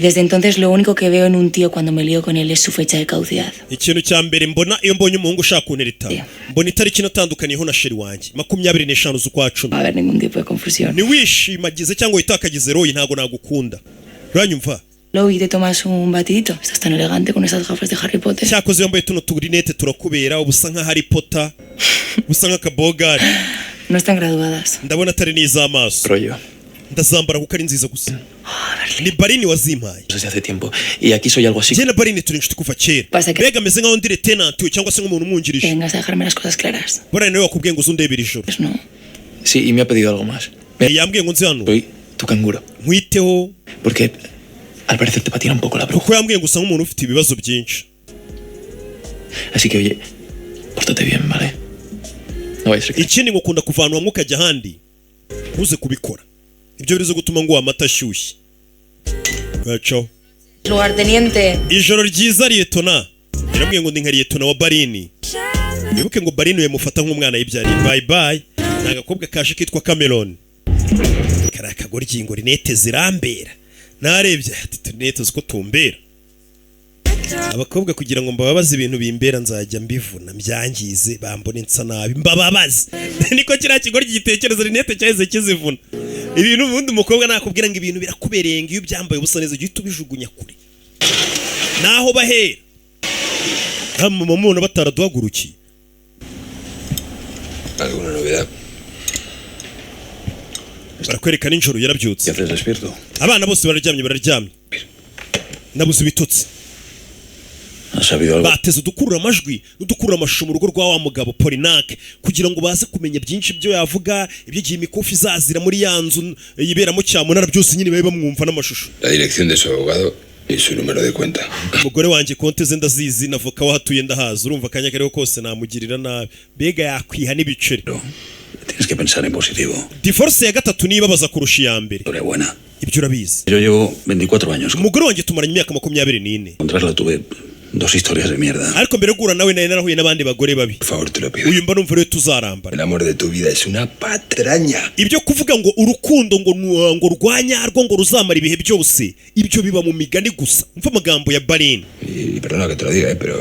Desde entonces lo único que veo en un tío cuando me lío con él es su fecha de caducidad. ikintu cya mbere mbona iyo mbonye umuhungu ushaka kuntereta mbona itariki natandukaniyeho na sheri wanjye 25 z'ukwa 10. No va a haber ningún tipo de confusión. Niwishimagize cyangwa witakagize royi ntago nagukunda. Uranyumva? Luego y te tomas un batidito. Estás tan elegante con esas gafas de Harry Potter. Cyakoze yambaye tuno turinete turakubera ubusa nka Harry Potter. Ubusa nka kabogari. No están graduadas. Ndabona atari n'izamaso. Rollo. Ndazambara kuko ari nziza gusa. Ni Barini wazimpaye. Desde hace tiempo. Y aquí soy algo así. Jye na Barini turi inshuti kuva kera. Mbega meze nkaho ndi lieutenant cyangwa se nk'umuntu Que umwungirije. vengas a dejarme las cosas claras. Barini nawe wakubwiye ngo uzundebera ijoro. Pues no. Sí, y me ha pedido algo más. Yambwiye ngo nzi hano. Soy tu canguro. Nkwiteho. Porque al parecer te patina un poco la bruja. Kuko yambwiye ngo usa nk'umuntu ufite ibibazo byinshi. Así que oye, pórtate bien, ¿vale? No vayas a ser que... Ikindi ngo ukunda kuvanwa mukajya ahandi. Ntuze kubikora. Ibyo birizo gutuma ngo amata ashyushye. Ciao. Lugarteniente. Ijoro ryiza Lietona. Yarambwiye ngo ndi nka Lietona wa Barini. Wibuke ngo Barini yamufata nk'umwana yibyariye. Bye bye. Nagakobwa kaje kitwa Cameron. Karakagora ryingo rinete zirambera. Narebye ati rinete ziko tumbera. Abakobwa kugira ngo mbababaze ibintu bimbera nzajya mbivuna mbyangize bambone nsa nabi mbababaze. Niko kira kigori gitekereza rinete cyaheze kizivuna. Ibintu ubundi umukobwa nakubwira ngo ibintu birakubereye ngo iyo byambaye ubusa neza gihita ubijugunya kure. Naho bahera. Hamwe umuntu bataraduhagurukiye. ¿Alguna novedad? Barakwereka ninjoro yarabyutse. ¿Qué haces despierto? Abana bose bararyamye. Nabuze bitotse. ¿Has sabido algo? Bateze udukurura amajwi n'udukurura amashusho mu rugo rwa wa mugabo Polinac kugira ngo baze kumenya byinshi byo yavuga ibyo gihe imikofi izazira muri yanzu yiberamo cyamunara byose nyine babe bamwumva n'amashusho. La dirección de su abogado y su número de cuenta. Umugore wanjye konte ze ndazizi navoka wahatuye ndahaza urumva akanya kariho kose namugirira nabi bega yakwiha n'ibiceri. Tienes que pensar en positivo. Divorce ya gatatu nibabaza kurusha ya mbere. Enhorabuena. Ibyo urabizi. Yo llevo 24 años. Umugore wanjye tumaranye imyaka 24. Contrarla tuve 2 historias de mierda. Ariko mbere gura nawe narahuye n'abandi bagore babi. Por favor, te lo pido. Uyu mba numva rero tuzarambara. El amor de tu vida es una patraña. Ibyo kuvuga ngo urukundo ngo rwanya rwo ngo ruzamara ibihe byose ibyo biba mu migani gusa. Umva amagambo ya Barini. Y perdona que te lo diga, pero